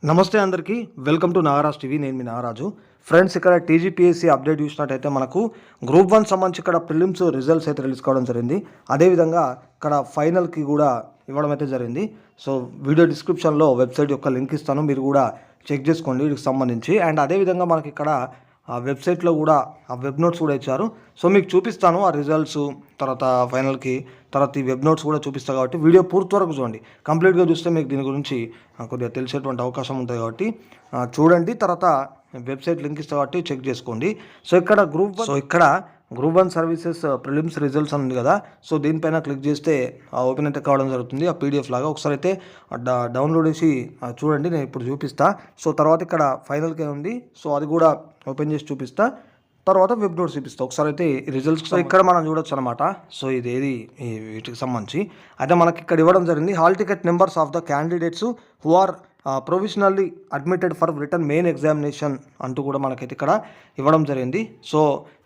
నమస్తే అందరికీ welcome to Nagaraj TV. నేను మీ నాగరాజు. ఫ్రెండ్స్, ఇక్కడ టీజీపీఎస్సీ అప్డేట్ చూసినట్టయితే మనకు గ్రూప్ 1 సంబంధించి ఇక్కడ ప్రిలిమ్స్ రిజల్ట్స్ అయితే రిలీజ్ కావడం జరిగింది. అదేవిధంగా ఇక్కడ ఫైనల్కి కూడా ఇవ్వడం అయితే జరిగింది. సో వీడియో డిస్క్రిప్షన్లో వెబ్సైట్ యొక్క లింక్ ఇస్తాను, మీరు కూడా చెక్ చేసుకోండి వీటికి సంబంధించి. అండ్ అదేవిధంగా మనకి ఇక్కడ ఆ వెబ్సైట్లో కూడా ఆ వెబ్ నోట్స్ కూడా ఇచ్చారు. సో మీకు చూపిస్తాను ఆ రిజల్ట్స్, తర్వాత ఫైనల్కి, తర్వాత ఈ వెబ్ నోట్స్ కూడా చూపిస్తాను. కాబట్టి వీడియో పూర్తి వరకు చూడండి. కంప్లీట్గా చూస్తే మీకు దీని గురించి కొద్దిగా తెలిసేటువంటి అవకాశం ఉంటుంది. కాబట్టి చూడండి. తర్వాత వెబ్సైట్ లింక్ ఇస్తా కాబట్టి చెక్ చేసుకోండి. సో ఇక్కడ గ్రూప్ 1 సర్వీసెస్ ప్రిలిమ్స్ రిజల్ట్స్ అని ఉంది కదా. సో దీనిపైన క్లిక్ చేస్తే ఓపెన్ అయితే కావడం జరుగుతుంది. ఆ పీడిఎఫ్ లాగా ఒకసారి అయితే డౌన్లోడ్ చేసి చూడండి. నేను ఇప్పుడు చూపిస్తా. సో తర్వాత ఇక్కడ ఫైనల్కే ఉంది. సో అది కూడా ఓపెన్ చేసి చూపిస్తా. తర్వాత వెబ్ నోట్స్ చూపిస్తా. ఒకసారి అయితే రిజల్ట్స్ ఇక్కడ మనం చూడొచ్చు అనమాట. సో ఇదేది వీటికి సంబంధించి అయితే మనకి ఇక్కడ ఇవ్వడం జరిగింది. Hall ticket numbers of the candidates who are provisionally admitted for return main examination అంటూ కూడా మనకైతే ఇక్కడ ఇవ్వడం జరిగింది. సో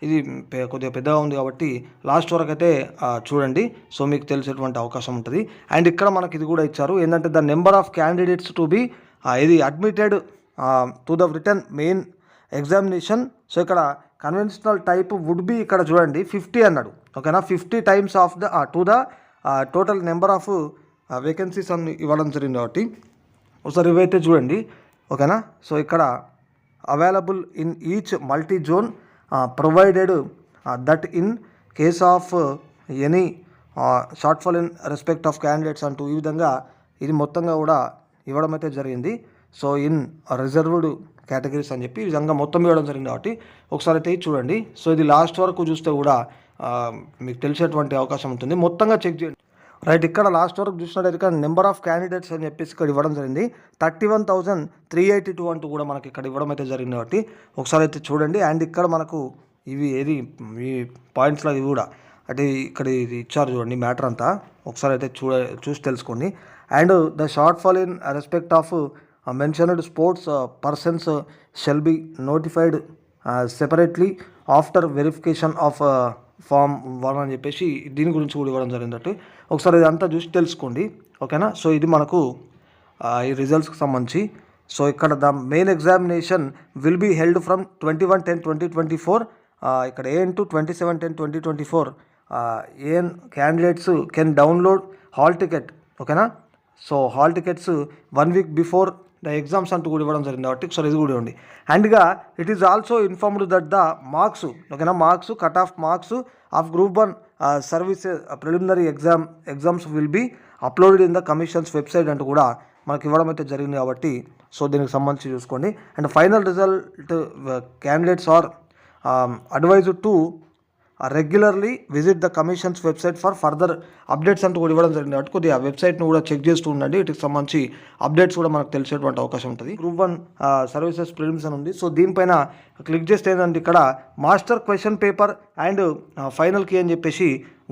ఇది కొద్దిగా పెద్దగా ఉంది కాబట్టి లాస్ట్ వరకు అయితే చూడండి. సో మీకు తెలిసేటువంటి అవకాశం ఉంటుంది. అండ్ ఇక్కడ మనకి ఇది కూడా ఇచ్చారు ఏంటంటే the number of candidates to be ఇది admitted to the written main examination. So ఇక్కడ కన్వెన్షనల్ టైప్ వుడ్ బి ఇక్కడ చూడండి 50 అన్నాడు. ఓకేనా, 50 times of the to the total number of vacancies అని ఇవ్వడం జరిగింది. కాబట్టి ఒకసారి ఇవైతే చూడండి. ఓకేనా, సో ఇక్కడ available in each multi zone provided that in case of any short fall in respect of candidates అంటూ ఈ విధంగా ఇది మొత్తంగా కూడా ఇవ్వడం అయితే జరిగింది. సో ఇన్ రిజర్వ్డ్ కేటగిరీస్ అని చెప్పి ఈ విధంగా మొత్తం ఇవ్వడం జరిగింది. కాబట్టి ఒకసారి అయితే చూడండి. సో ఇది లాస్ట్ వరకు చూస్తే కూడా మీకు తెలిసేటువంటి అవకాశం ఉంటుంది. మొత్తంగా చెక్ చేయండి. రైట్, ఇక్కడ లాస్ట్ వరకు చూసినట్టయితే ఇక్కడ నెంబర్ ఆఫ్ క్యాండిడేట్స్ అని చెప్పేసి ఇక్కడ ఇవ్వడం జరిగింది 31,382 అంటూ కూడా మనకి ఇక్కడ ఇవ్వడం అయితే జరిగింది. కాబట్టి ఒకసారి అయితే చూడండి. అండ్ ఇక్కడ మనకు ఇవి ఈ పాయింట్స్లో ఇవి కూడా అంటే ఇక్కడ ఇది ఇచ్చారు చూడండి మ్యాటర్ అంతా. ఒకసారి అయితే చూసి తెలుసుకోండి. And the short fall in respect of mentioned sports persons shall be notified separately after verification of form 1 అని చెప్పేసి దీని గురించి కూడా ఇవ్వడం జరిగిందట. ఒకసారి ఇదంతా చూసి తెలుసుకోండి. ఓకేనా, సో ఇది మనకు ఈ రిజల్ట్స్కి సంబంధించి. సో ఇక్కడ the main examination will be held from 21/10/2024 ఇక్కడ AM to 27/10/2024 and candidates can download hall ticket. ఓకేనా, so hall tickets 1 week before the exams అంటూ కూడా ఇవ్వడం జరిగింది. కాబట్టి ఒకసారి ఇది కూడా ఉంది. అండ్గా it is also informed that the marks, ఓకేనా, marks cut off marks of group 1 services preliminary exams will be uploaded in the commission's website అంటూ కూడా మనకి ఇవ్వడం అయితే జరిగింది. కాబట్టి సో దీనికి సంబంధించి చూసుకోండి. And final result candidates are advised to regularly visit the commission's website for further updates అంటూ కూడా ఇవ్వడం జరిగింది. కాబట్టి కొద్దిగా వెబ్సైట్ను కూడా చెక్ చేస్తూ ఉండండి. వీటికి సంబంధించి అప్డేట్స్ కూడా మనకు తెలిసేటువంటి అవకాశం ఉంటుంది. గ్రూప్ 1 సర్వీసెస్ ప్రిలిమ్స్ అని ఉంది. సో దీనిపైన క్లిక్ చేస్తే ఏంటంటే ఇక్కడ మాస్టర్ క్వశ్చన్ పేపర్ అండ్ ఫైనల్కి అని చెప్పేసి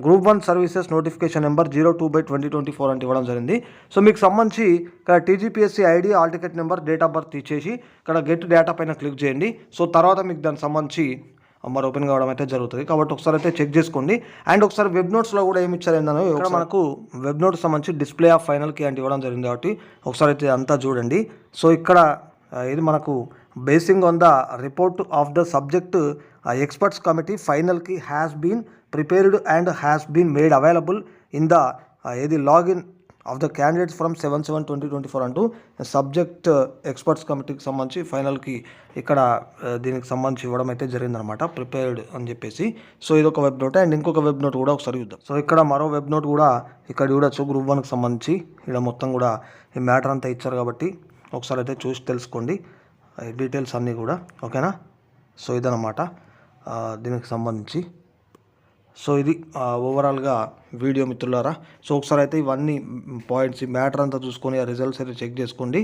గ్రూప్ 1 సర్వీసెస్ నోటిఫికేషన్ నెంబర్ 02/2024 అంటే ఇవ్వడం జరిగింది. సో మీకు సంబంధించి ఇక్కడ TGPSC ID, all ticket number, date of birth ఇచ్చేసి ఇక్కడ గెట్ డేటా పైన క్లిక్ చేయండి. సో తర్వాత మీకు దానికి సంబంధించి మరి ఓపెన్ కావడం అయితే జరుగుతుంది. కాబట్టి ఒకసారి అయితే చెక్ చేసుకోండి. అండ్ ఒకసారి వెబ్ నోట్స్లో కూడా ఏమి ఇచ్చారు ఏంటనే ఇక్కడ మనకు వెబ్ నోట్స్ సంబంధించి డిస్ప్లే ఆఫ్ ఫైనల్కి అంటే ఇవ్వడం జరిగింది. కాబట్టి ఒకసారి అయితే అంతా చూడండి. సో ఇక్కడ ఇది మనకు basing on the report of the subject experts committee ఫైనల్కి has been prepared and has been made available in the login of the candidates from 7/7/2024 అంటూ సబ్జెక్ట్ ఎక్స్పర్ట్స్ కమిటీకి సంబంధించి ఫైనల్కి ఇక్కడ దీనికి సంబంధించి ఇవ్వడం అయితే జరిగిందనమాట, ప్రిపేర్డ్ అని చెప్పేసి. సో ఇది ఒక వెబ్ నోట్. అండ్ ఇంకొక వెబ్ నోట్ కూడా ఒకసారి చూద్దాం. సో ఇక్కడ మరో వెబ్ నోట్ కూడా ఇక్కడ చూడొచ్చు. గ్రూప్ 1కి సంబంధించి ఇక్కడ మొత్తం కూడా ఈ మ్యాటర్ అంతా ఇచ్చారు. కాబట్టి ఒకసారి అయితే చూసి తెలుసుకోండి డీటెయిల్స్ అన్నీ కూడా. ఓకేనా, సో ఇదన్నమాట దీనికి సంబంధించి. సో ఇది ఓవరాల్గా వీడియో మిత్రులారా. సో ఒకసారి అయితే ఇవన్నీ పాయింట్స్ ఈ మ్యాటర్ అంతా చూసుకొని ఆ రిజల్ట్స్ అయితే చెక్ చేసుకోండి.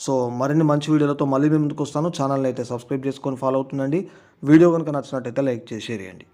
సో మరిన్ని మంచి వీడియోలతో మళ్ళీ మీ ముందుకు వస్తాను. ఛానల్ని అయితే సబ్స్క్రైబ్ చేసుకొని ఫాలో అవుతుండండి. వీడియో కనుక నచ్చినట్టయితే లైక్ చేసి షేర్ చేయండి.